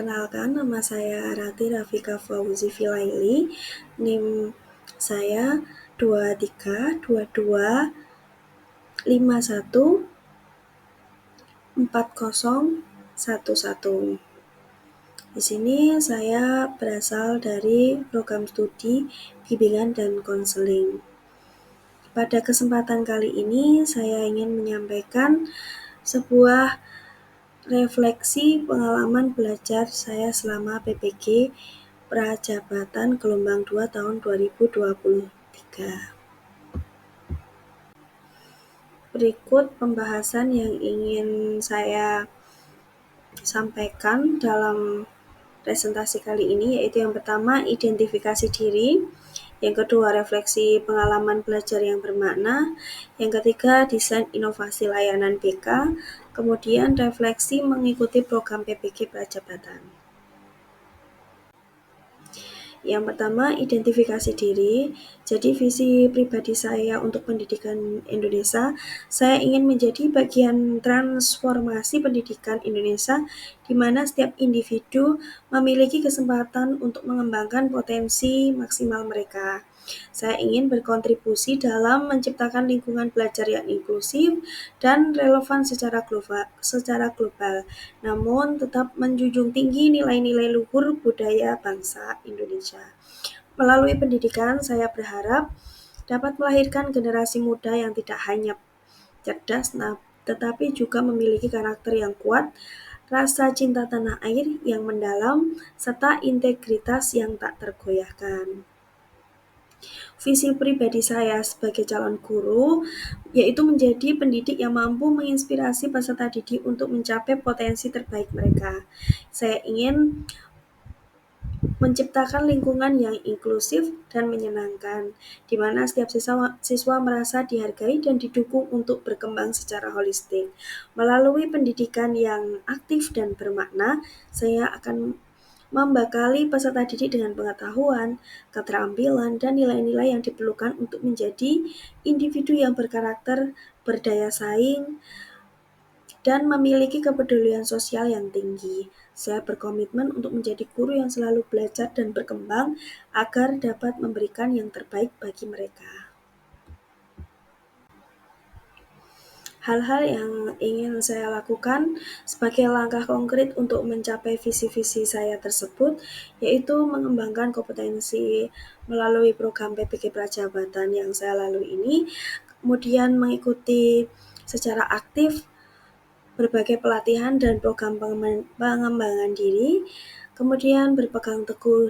Perkenalkan, nama saya Rati Rafika Fauzi Filaili. NIM saya 2322514011. Di sini saya berasal dari program studi bimbingan dan konseling. Pada kesempatan kali ini saya ingin menyampaikan sebuah refleksi pengalaman belajar saya selama PPG Prajabatan gelombang 2 tahun 2023. Berikut pembahasan yang ingin saya sampaikan dalam presentasi kali ini, yaitu yang pertama, identifikasi diri. Yang kedua, refleksi pengalaman belajar yang bermakna. Yang ketiga, desain inovasi layanan BK. Kemudian, refleksi mengikuti program PPG Prajabatan. Yang pertama, identifikasi diri. Jadi, visi pribadi saya untuk pendidikan Indonesia, saya ingin menjadi bagian transformasi pendidikan Indonesia, di mana setiap individu memiliki kesempatan untuk mengembangkan potensi maksimal mereka. Saya ingin berkontribusi dalam menciptakan lingkungan belajar yang inklusif dan relevan secara global, namun tetap menjunjung tinggi nilai-nilai luhur budaya bangsa Indonesia. Melalui pendidikan, saya berharap dapat melahirkan generasi muda yang tidak hanya cerdas, tetapi juga memiliki karakter yang kuat, rasa cinta tanah air yang mendalam, serta integritas yang tak tergoyahkan. Visi pribadi saya sebagai calon guru yaitu menjadi pendidik yang mampu menginspirasi peserta didik untuk mencapai potensi terbaik mereka. Saya ingin menciptakan lingkungan yang inklusif dan menyenangkan, di mana setiap siswa merasa dihargai dan didukung untuk berkembang secara holistik. Melalui pendidikan yang aktif dan bermakna, saya akan membekali peserta didik dengan pengetahuan, keterampilan, dan nilai-nilai yang diperlukan untuk menjadi individu yang berkarakter, berdaya saing, dan memiliki kepedulian sosial yang tinggi. Saya berkomitmen untuk menjadi guru yang selalu belajar dan berkembang agar dapat memberikan yang terbaik bagi mereka. Hal-hal yang ingin saya lakukan sebagai langkah konkret untuk mencapai visi-visi saya tersebut, yaitu mengembangkan kompetensi melalui program PPG Prajabatan yang saya lalui ini, kemudian mengikuti secara aktif berbagai pelatihan dan program pengembangan diri, kemudian berpegang teguh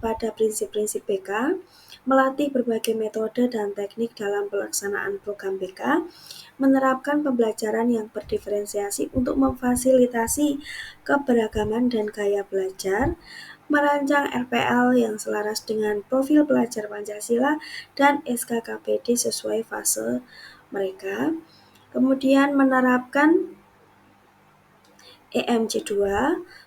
pada prinsip-prinsip BK, melatih berbagai metode dan teknik dalam pelaksanaan program BK, menerapkan pembelajaran yang berdiferensiasi untuk memfasilitasi keberagaman dan gaya belajar, merancang RPL yang selaras dengan profil pelajar Pancasila dan SKKPD sesuai fase mereka, kemudian menerapkan EMC2,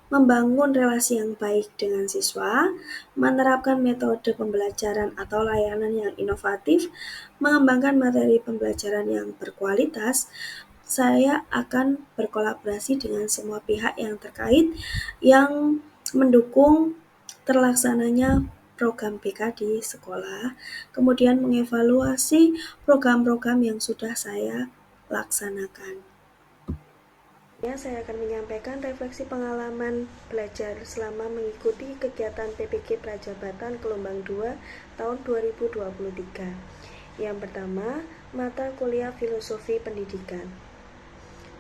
membangun relasi yang baik dengan siswa, menerapkan metode pembelajaran atau layanan yang inovatif, mengembangkan materi pembelajaran yang berkualitas. Saya akan berkolaborasi dengan semua pihak yang terkait yang mendukung terlaksananya program BK di sekolah, kemudian mengevaluasi program-program yang sudah saya laksanakan. Saya akan menyampaikan refleksi pengalaman belajar selama mengikuti kegiatan PPG Prajabatan gelombang 2 tahun 2023. Yang pertama, mata kuliah Filosofi Pendidikan.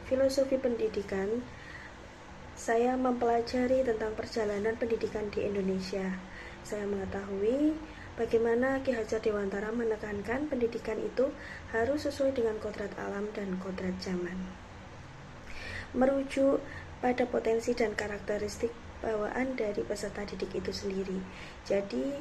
Filosofi Pendidikan, saya mempelajari tentang perjalanan pendidikan di Indonesia. Saya mengetahui bagaimana Ki Hajar Dewantara menekankan pendidikan itu harus sesuai dengan kodrat alam dan kodrat zaman, merujuk pada potensi dan karakteristik bawaan dari peserta didik itu sendiri. Jadi,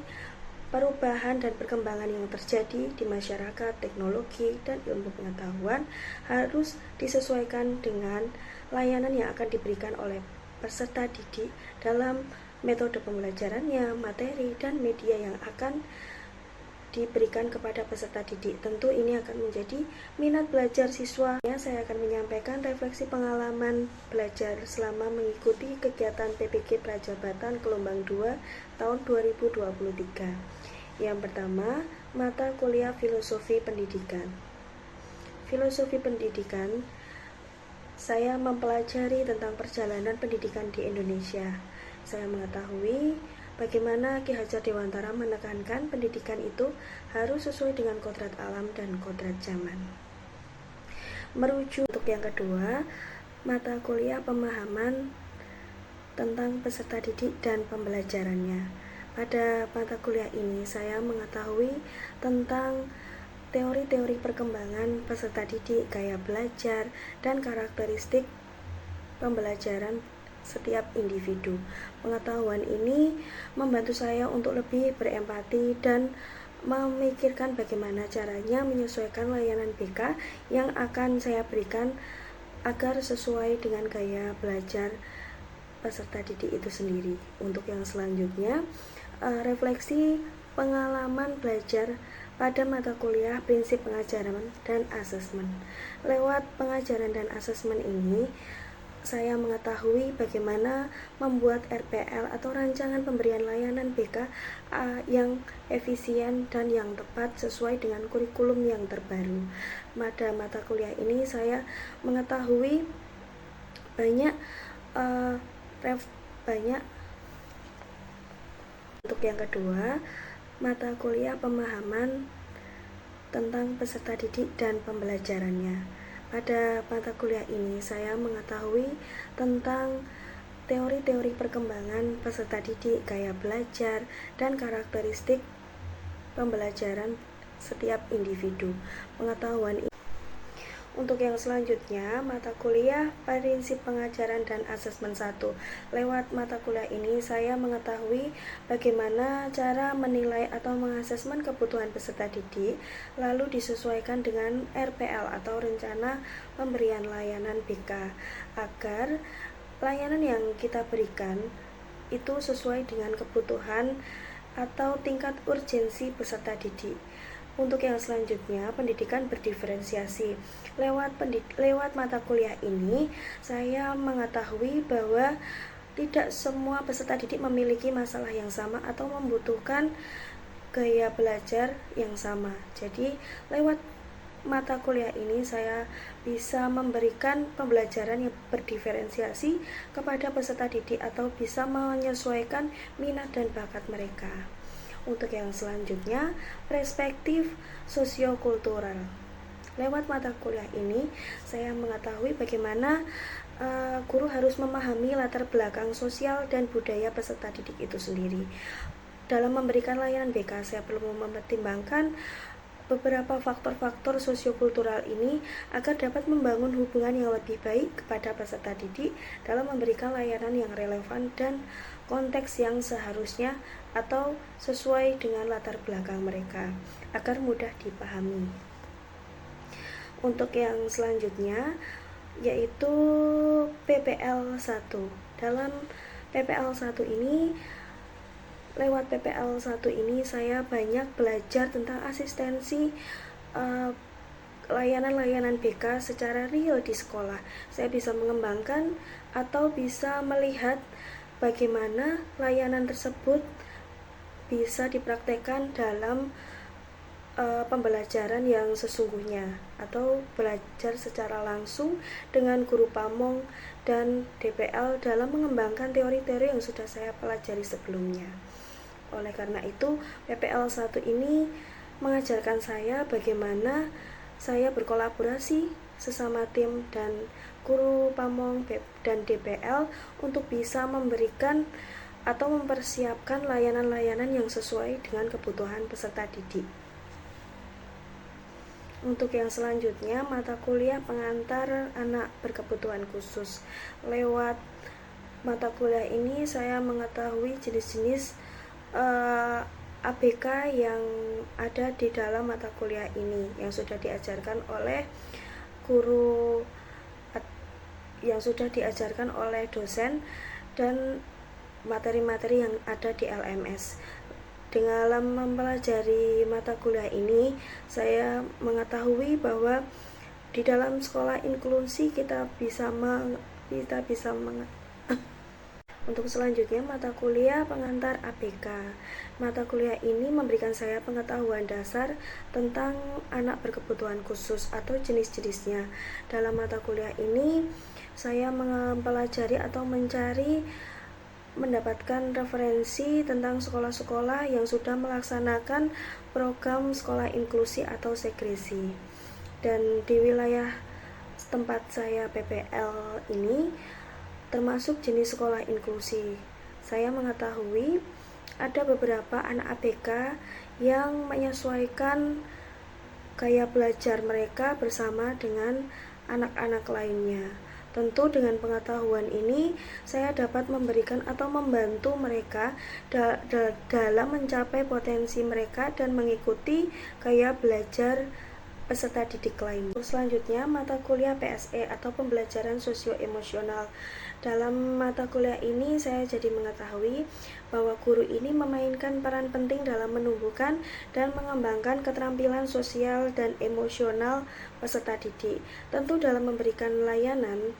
perubahan dan perkembangan yang terjadi di masyarakat, teknologi, dan ilmu pengetahuan harus disesuaikan dengan layanan yang akan diberikan oleh peserta didik dalam metode pembelajarannya, materi, dan media yang akan diberikan kepada peserta didik. Tentu ini akan menjadi minat belajar siswa. Saya akan menyampaikan refleksi pengalaman belajar selama mengikuti kegiatan PPG Prajabatan Gelombang 2 tahun 2023. Yang pertama, mata kuliah Filosofi Pendidikan. Filosofi Pendidikan, saya mempelajari tentang perjalanan pendidikan di Indonesia. Saya mengetahui bagaimana Ki Hajar Dewantara menekankan pendidikan itu harus sesuai dengan kodrat alam dan kodrat zaman. Merujuk untuk yang kedua, mata kuliah Pemahaman tentang peserta didik dan pembelajarannya. Pada mata kuliah ini saya mengetahui tentang teori-teori perkembangan peserta didik, gaya belajar, dan karakteristik pembelajaran setiap individu. Pengetahuan ini membantu saya untuk lebih berempati dan memikirkan bagaimana caranya menyesuaikan layanan BK yang akan saya berikan agar sesuai dengan gaya belajar peserta didik itu sendiri. Untuk yang selanjutnya, refleksi pengalaman belajar pada mata kuliah Prinsip Pengajaran dan Asesmen. Lewat pengajaran dan asesmen ini, saya mengetahui bagaimana membuat RPL atau rancangan pemberian layanan BK yang efisien dan yang tepat sesuai dengan kurikulum yang terbaru. Pada mata kuliah ini saya mengetahui banyak Untuk yang kedua, mata kuliah Pemahaman tentang peserta didik dan pembelajarannya. Pada mata kuliah ini saya mengetahui tentang teori-teori perkembangan peserta didik, gaya belajar, dan karakteristik pembelajaran setiap individu. Pengetahuan ini. Untuk yang selanjutnya, mata kuliah Prinsip Pengajaran dan Asesmen 1. Lewat mata kuliah ini, saya mengetahui bagaimana cara menilai atau mengasesmen kebutuhan peserta didik, lalu disesuaikan dengan RPL atau Rencana Pemberian Layanan BK, agar layanan yang kita berikan itu sesuai dengan kebutuhan atau tingkat urgensi peserta didik. Untuk yang selanjutnya, pendidikan berdiferensiasi. Lewat mata kuliah ini, saya mengetahui bahwa tidak semua peserta didik memiliki masalah yang sama atau membutuhkan gaya belajar yang sama. Jadi, lewat mata kuliah ini saya bisa memberikan pembelajaran yang berdiferensiasi kepada peserta didik atau bisa menyesuaikan minat dan bakat mereka. Untuk yang selanjutnya, perspektif sosiokultural. Lewat mata kuliah ini, saya mengetahui bagaimana guru harus memahami latar belakang sosial dan budaya peserta didik itu sendiri. Dalam memberikan layanan BK, saya perlu mempertimbangkan beberapa faktor-faktor sosiokultural ini agar dapat membangun hubungan yang lebih baik kepada peserta didik dalam memberikan layanan yang relevan dan konteks yang seharusnya atau sesuai dengan latar belakang mereka agar mudah dipahami. Untuk yang selanjutnya yaitu PPL 1. Dalam PPL 1 ini, lewat PPL 1 ini saya banyak belajar tentang asistensi layanan-layanan BK secara real di sekolah. Saya bisa mengembangkan atau bisa melihat bagaimana layanan tersebut bisa dipraktekkan dalam pembelajaran yang sesungguhnya atau belajar secara langsung dengan guru pamong dan DPL dalam mengembangkan teori-teori yang sudah saya pelajari sebelumnya. Oleh karena itu, PPL 1 ini mengajarkan saya bagaimana saya berkolaborasi sesama tim dan guru pamong dan DPL untuk bisa memberikan atau mempersiapkan layanan-layanan yang sesuai dengan kebutuhan peserta didik. Untuk yang selanjutnya, mata kuliah pengantar anak berkebutuhan khusus. Lewat mata kuliah ini, saya mengetahui jenis-jenis ABK yang ada di dalam mata kuliah ini, yang sudah diajarkan oleh guru, yang sudah diajarkan oleh dosen, dan materi-materi yang ada di LMS. Dalam mempelajari mata kuliah ini, saya mengetahui bahwa di dalam sekolah inklusi kita bisa untuk selanjutnya, mata kuliah pengantar ABK. Mata kuliah ini memberikan saya pengetahuan dasar tentang anak berkebutuhan khusus atau jenis-jenisnya. Dalam mata kuliah ini, saya mempelajari atau mendapatkan referensi tentang sekolah-sekolah yang sudah melaksanakan program sekolah inklusi atau segresi. Dan di wilayah tempat saya PPL ini termasuk jenis sekolah inklusi. Saya mengetahui ada beberapa anak ABK yang menyesuaikan gaya belajar mereka bersama dengan anak-anak lainnya. Tentu dengan pengetahuan ini saya dapat memberikan atau membantu mereka dalam mencapai potensi mereka dan mengikuti gaya belajar peserta didik lain. Selanjutnya, mata kuliah PSE atau pembelajaran sosio-emosional. Dalam mata kuliah ini saya jadi mengetahui bahwa guru ini memainkan peran penting dalam menumbuhkan dan mengembangkan keterampilan sosial dan emosional peserta didik. Tentu dalam memberikan layanan,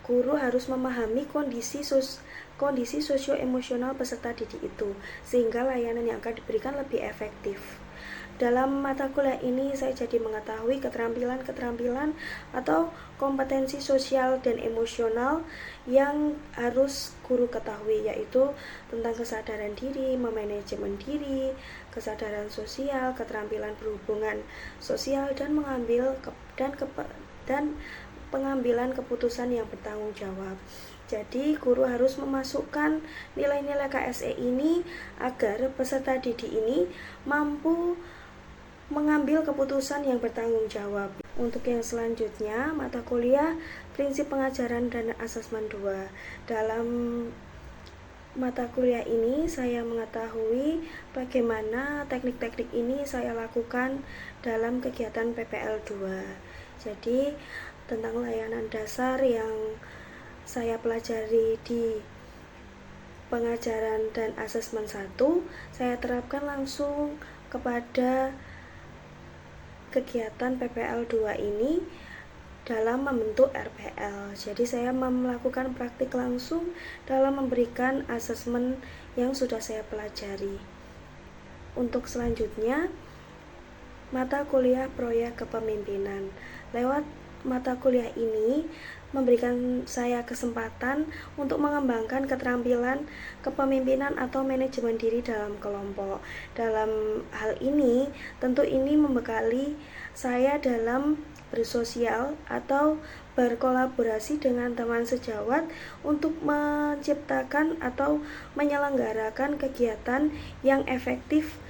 guru harus memahami kondisi sosio-emosional peserta didik itu, sehingga layanan yang akan diberikan lebih efektif. Dalam mata kuliah ini saya jadi mengetahui keterampilan atau kompetensi sosial dan emosional yang harus guru ketahui, yaitu tentang kesadaran diri, memanajemen diri, kesadaran sosial, keterampilan berhubungan sosial, dan pengambilan keputusan yang bertanggung jawab. Jadi, guru harus memasukkan nilai-nilai KSE ini agar peserta didik ini mampu mengambil keputusan yang bertanggung jawab. Untuk yang selanjutnya, mata kuliah prinsip pengajaran dan asesmen 2. Dalam mata kuliah ini saya mengetahui bagaimana teknik-teknik ini saya lakukan dalam kegiatan PPL 2. Jadi, tentang layanan dasar yang saya pelajari di pengajaran dan asesmen 1, saya terapkan langsung kepada kegiatan PPL 2 ini dalam membentuk RPL. Jadi saya melakukan praktik langsung dalam memberikan asesmen yang sudah saya pelajari. Untuk selanjutnya, mata kuliah proyek kepemimpinan. Lewat mata kuliah ini memberikan saya kesempatan untuk mengembangkan keterampilan kepemimpinan atau manajemen diri dalam kelompok. Dalam hal ini, tentu ini membekali saya dalam bersosial atau berkolaborasi dengan teman sejawat untuk menciptakan atau menyelenggarakan kegiatan yang efektif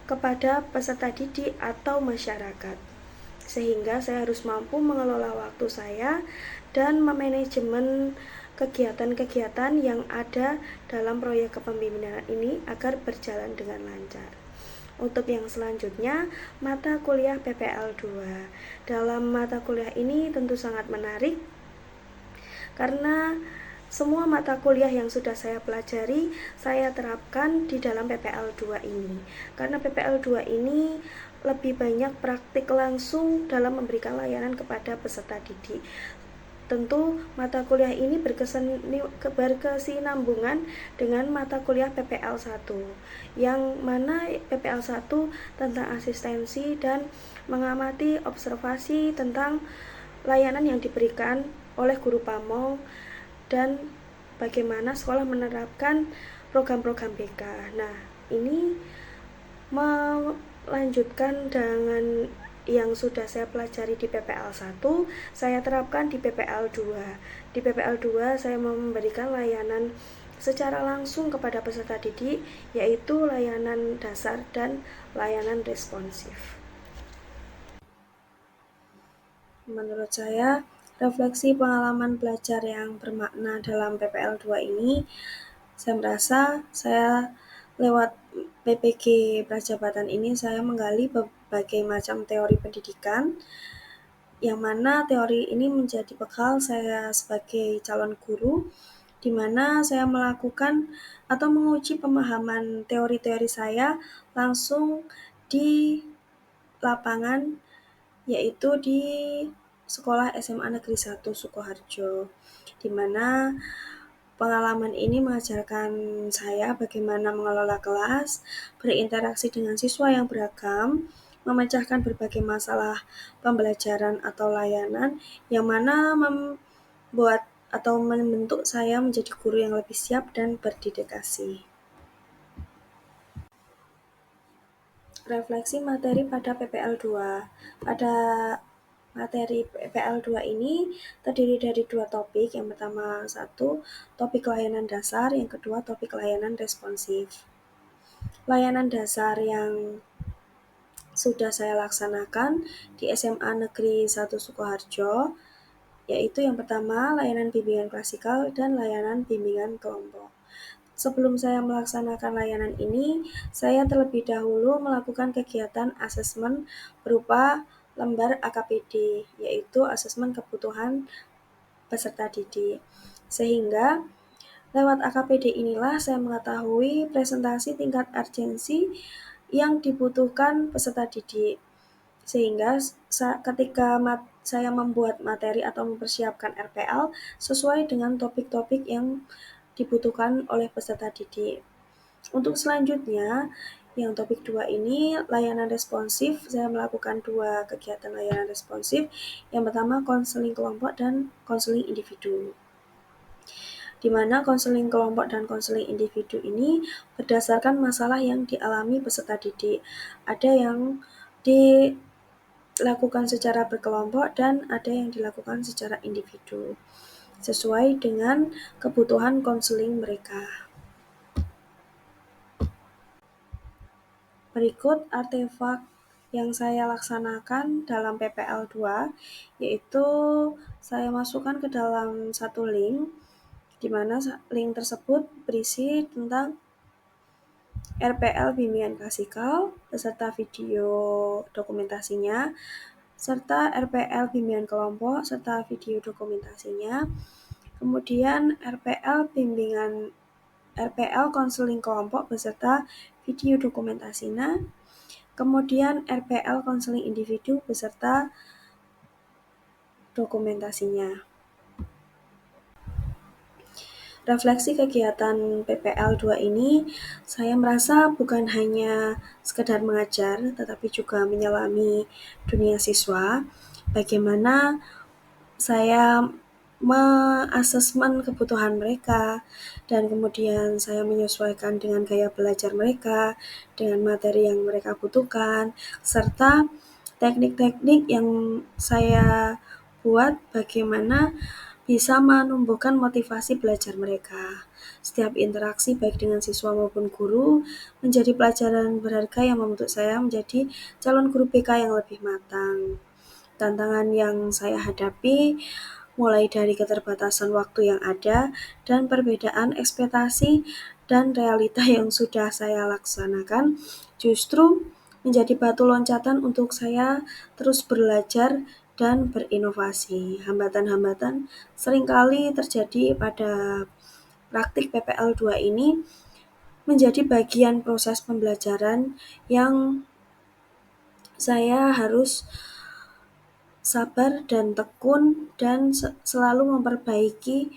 kepada peserta didik atau masyarakat. Sehingga saya harus mampu mengelola waktu saya dan memanajemen kegiatan-kegiatan yang ada dalam proyek kepemimpinan ini agar berjalan dengan lancar. Untuk yang selanjutnya, mata kuliah PPL 2. Dalam mata kuliah ini tentu sangat menarik karena semua mata kuliah yang sudah saya pelajari, saya terapkan di dalam PPL 2 ini. Karena PPL 2 ini lebih banyak praktik langsung dalam memberikan layanan kepada peserta didik. Tentu mata kuliah ini berkesinambungan dengan mata kuliah PPL 1, yang mana PPL 1 tentang asistensi dan mengamati observasi tentang layanan yang diberikan oleh guru pamong dan bagaimana sekolah menerapkan program-program BK. Nah, ini melanjutkan dengan yang sudah saya pelajari di PPL 1, saya terapkan di PPL 2. Di PPL 2, saya memberikan layanan secara langsung kepada peserta didik, yaitu layanan dasar dan layanan responsif. Menurut saya, refleksi pengalaman belajar yang bermakna dalam PPL 2 ini, saya merasa saya lewat PPG Prajabatan ini saya menggali berbagai macam teori pendidikan, yang mana teori ini menjadi bekal saya sebagai calon guru di mana saya melakukan atau menguji pemahaman teori-teori saya langsung di lapangan, yaitu di Sekolah SMA Negeri 1 Sukoharjo, di mana pengalaman ini mengajarkan saya bagaimana mengelola kelas, berinteraksi dengan siswa yang beragam, memecahkan berbagai masalah pembelajaran atau layanan, yang mana membuat atau membentuk saya menjadi guru yang lebih siap dan berdedikasi. Refleksi materi pada PPL 2. Pada materi PPL 2 ini terdiri dari 2 topik. Yang pertama, 1 topik layanan dasar, yang kedua topik layanan responsif. Layanan dasar yang sudah saya laksanakan di SMA Negeri 1 Sukoharjo, yaitu yang pertama layanan bimbingan klasikal dan layanan bimbingan kelompok. Sebelum saya melaksanakan layanan ini, saya terlebih dahulu melakukan kegiatan asesmen berupa lembar AKPD, yaitu asesmen kebutuhan peserta didik. Sehingga lewat AKPD inilah saya mengetahui presentasi tingkat urgensi yang dibutuhkan peserta didik. Sehingga ketika saya membuat materi atau mempersiapkan RPL sesuai dengan topik-topik yang dibutuhkan oleh peserta didik. Untuk selanjutnya, yang topik 2 ini, layanan responsif, saya melakukan 2 kegiatan layanan responsif. Yang pertama, konseling kelompok dan konseling individu, di mana konseling kelompok dan konseling individu ini berdasarkan masalah yang dialami peserta didik. Ada yang dilakukan secara berkelompok dan ada yang dilakukan secara individu, sesuai dengan kebutuhan konseling mereka. Berikut artefak yang saya laksanakan dalam PPL 2, yaitu saya masukkan ke dalam satu link, di mana link tersebut berisi tentang RPL bimbingan klasikal beserta video dokumentasinya, serta RPL bimbingan kelompok serta video dokumentasinya. Kemudian RPL konseling kelompok beserta video dokumentasinya. Kemudian RPL konseling individu beserta dokumentasinya. Refleksi kegiatan PPL 2 ini, saya merasa bukan hanya sekedar mengajar, tetapi juga menyelami dunia siswa. Bagaimana saya mengasesmen kebutuhan mereka, dan kemudian saya menyesuaikan dengan gaya belajar mereka, dengan materi yang mereka butuhkan, serta teknik-teknik yang saya buat bagaimana bisa menumbuhkan motivasi belajar mereka. Setiap interaksi baik dengan siswa maupun guru menjadi pelajaran berharga yang membentuk saya menjadi calon guru BK yang lebih matang. Tantangan yang saya hadapi mulai dari keterbatasan waktu yang ada dan perbedaan ekspektasi dan realita yang sudah saya laksanakan justru menjadi batu loncatan untuk saya terus belajar dan berinovasi. Hambatan-hambatan seringkali terjadi pada praktik PPL 2 ini menjadi bagian proses pembelajaran yang saya harus sabar dan tekun dan selalu memperbaiki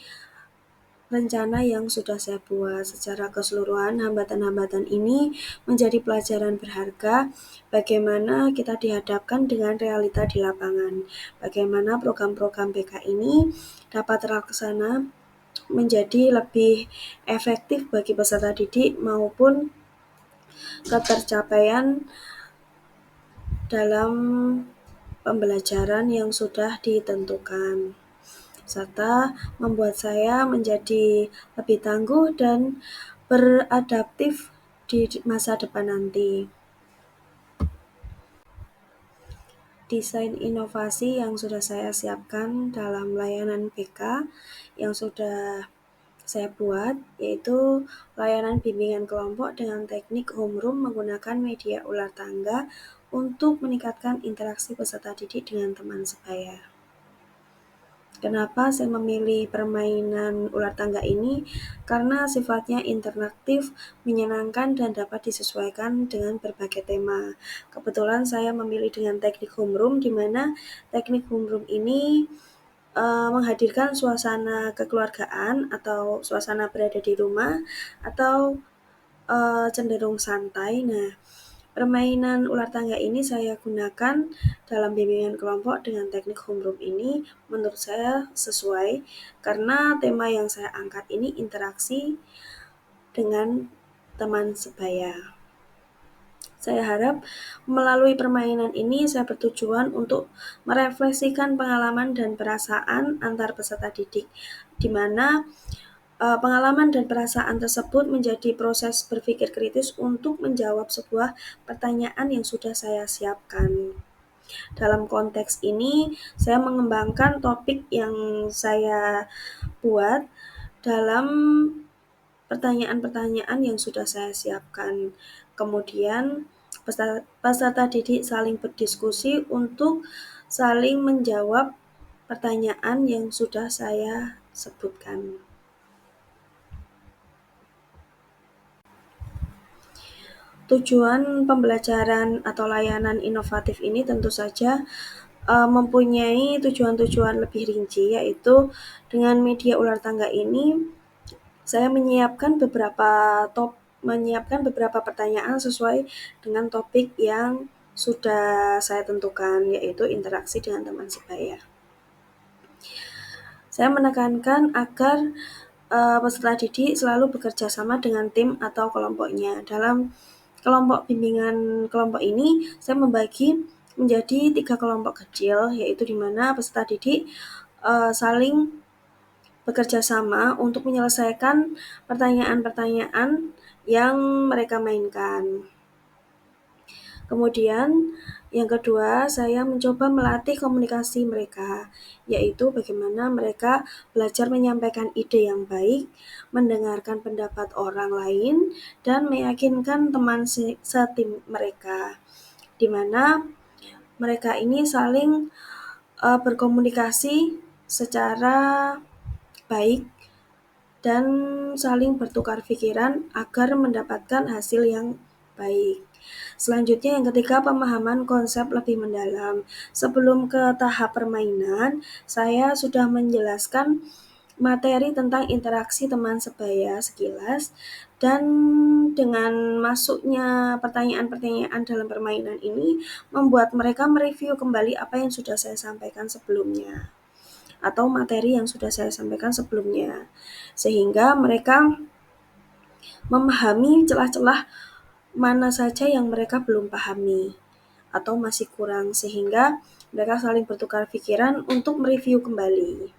rencana yang sudah saya buat. Secara keseluruhan, hambatan-hambatan ini menjadi pelajaran berharga bagaimana kita dihadapkan dengan realita di lapangan. Bagaimana program-program BK ini dapat terlaksana menjadi lebih efektif bagi peserta didik maupun ketercapaian dalam pembelajaran yang sudah ditentukan, serta membuat saya menjadi lebih tangguh dan beradaptif di masa depan nanti. Desain inovasi yang sudah saya siapkan dalam layanan BK yang sudah saya buat, yaitu layanan bimbingan kelompok dengan teknik homeroom menggunakan media ular tangga untuk meningkatkan interaksi peserta didik dengan teman sebaya. Kenapa saya memilih permainan ular tangga ini? Karena sifatnya interaktif, menyenangkan, dan dapat disesuaikan dengan berbagai tema. Kebetulan saya memilih dengan teknik homeroom, di mana teknik homeroom ini menghadirkan suasana kekeluargaan atau suasana berada di rumah atau cenderung santai. Nah, permainan ular tangga ini saya gunakan dalam bimbingan kelompok dengan teknik homeroom ini menurut saya sesuai karena tema yang saya angkat ini interaksi dengan teman sebaya. Saya harap melalui permainan ini saya bertujuan untuk merefleksikan pengalaman dan perasaan antar peserta didik, di mana pengalaman dan perasaan tersebut menjadi proses berpikir kritis untuk menjawab sebuah pertanyaan yang sudah saya siapkan. Dalam konteks ini, saya mengembangkan topik yang saya buat dalam pertanyaan-pertanyaan yang sudah saya siapkan. Kemudian, peserta didik saling berdiskusi untuk saling menjawab pertanyaan yang sudah saya sebutkan. Tujuan pembelajaran atau layanan inovatif ini tentu saja mempunyai tujuan-tujuan lebih rinci, yaitu dengan media ular tangga ini saya menyiapkan beberapa pertanyaan sesuai dengan topik yang sudah saya tentukan, yaitu interaksi dengan teman sebaya. Saya menekankan agar peserta didik selalu bekerja sama dengan tim atau kelompoknya. Dalam kelompok bimbingan kelompok ini, saya membagi menjadi 3 kelompok kecil, yaitu di mana peserta didik saling bekerja sama untuk menyelesaikan pertanyaan-pertanyaan yang mereka mainkan. Kemudian, yang kedua, saya mencoba melatih komunikasi mereka, yaitu bagaimana mereka belajar menyampaikan ide yang baik, mendengarkan pendapat orang lain, dan meyakinkan teman setim mereka, di mana mereka ini saling berkomunikasi secara baik dan saling bertukar pikiran agar mendapatkan hasil yang baik. Selanjutnya yang ketiga, pemahaman konsep lebih mendalam. Sebelum ke tahap permainan, saya sudah menjelaskan materi tentang interaksi teman sebaya sekilas, dan dengan masuknya pertanyaan-pertanyaan dalam permainan ini membuat mereka mereview kembali apa yang sudah saya sampaikan sebelumnya atau materi yang sudah saya sampaikan sebelumnya, sehingga mereka memahami celah-celah mana saja yang mereka belum pahami atau masih kurang, sehingga mereka saling bertukar pikiran untuk mereview kembali.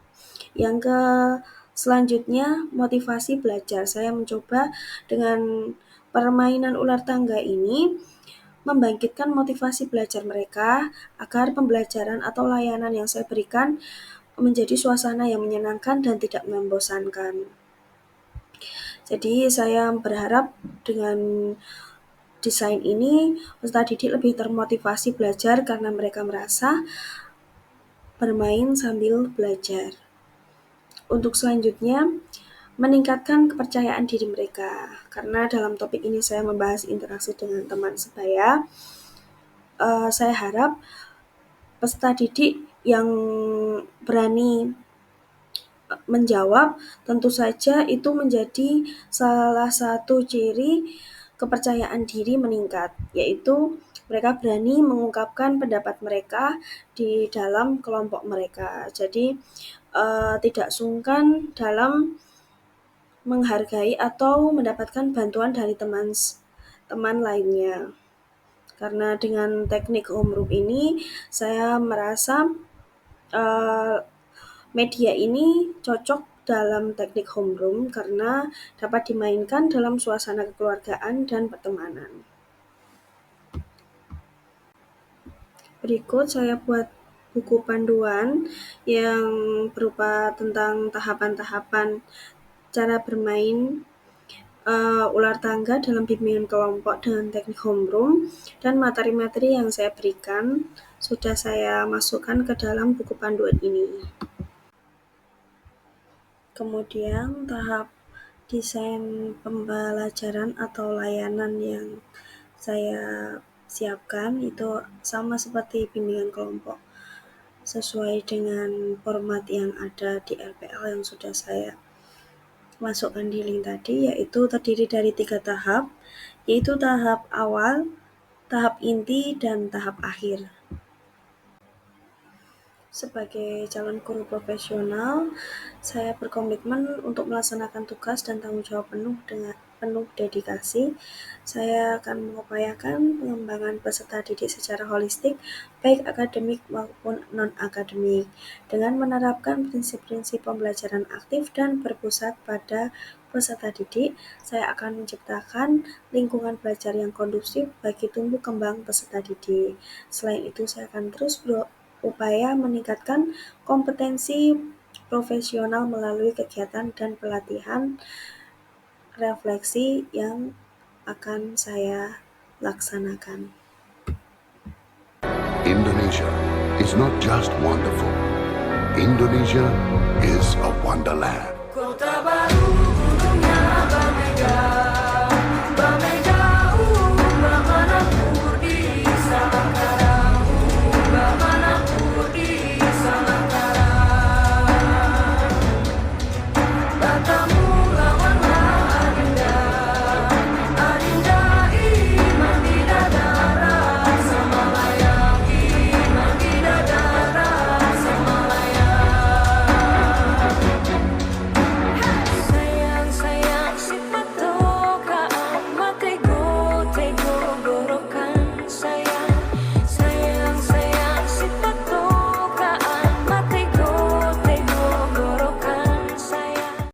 Yang selanjutnya, motivasi belajar. Saya mencoba dengan permainan ular tangga ini membangkitkan motivasi belajar mereka agar pembelajaran atau layanan yang saya berikan menjadi suasana yang menyenangkan dan tidak membosankan. Jadi saya berharap dengan desain ini peserta didik lebih termotivasi belajar karena mereka merasa bermain sambil belajar. Untuk selanjutnya, meningkatkan kepercayaan diri mereka. Karena dalam topik ini saya membahas interaksi dengan teman sebaya, saya harap peserta didik yang berani menjawab, tentu saja itu menjadi salah satu ciri kepercayaan diri meningkat, yaitu mereka berani mengungkapkan pendapat mereka di dalam kelompok mereka. Jadi tidak sungkan dalam menghargai atau mendapatkan bantuan dari teman lainnya. Karena dengan teknik homeroom ini, saya merasa media ini cocok dalam teknik homeroom karena dapat dimainkan dalam suasana kekeluargaan dan pertemanan. Berikut saya buat buku panduan yang berupa tentang tahapan-tahapan cara bermain ular tangga dalam bimbingan kelompok dengan teknik homeroom, dan materi-materi yang saya berikan sudah saya masukkan ke dalam buku panduan ini. Kemudian tahap desain pembelajaran atau layanan yang saya siapkan itu sama seperti bimbingan kelompok, sesuai dengan format yang ada di LPL yang sudah saya masukkan di link tadi, yaitu terdiri dari 3 tahap, yaitu tahap awal, tahap inti, dan tahap akhir. Sebagai calon guru profesional, saya berkomitmen untuk melaksanakan tugas dan tanggung jawab penuh dengan penuh dedikasi. Saya akan mengupayakan pengembangan peserta didik secara holistik, baik akademik maupun non-akademik, dengan menerapkan prinsip-prinsip pembelajaran aktif dan berpusat pada peserta didik. Saya akan menciptakan lingkungan belajar yang kondusif bagi tumbuh kembang peserta didik. Selain itu, saya akan terus berupaya meningkatkan kompetensi profesional melalui kegiatan dan pelatihan refleksi yang akan saya laksanakan. Indonesia is not just wonderful. Indonesia is a wonderland.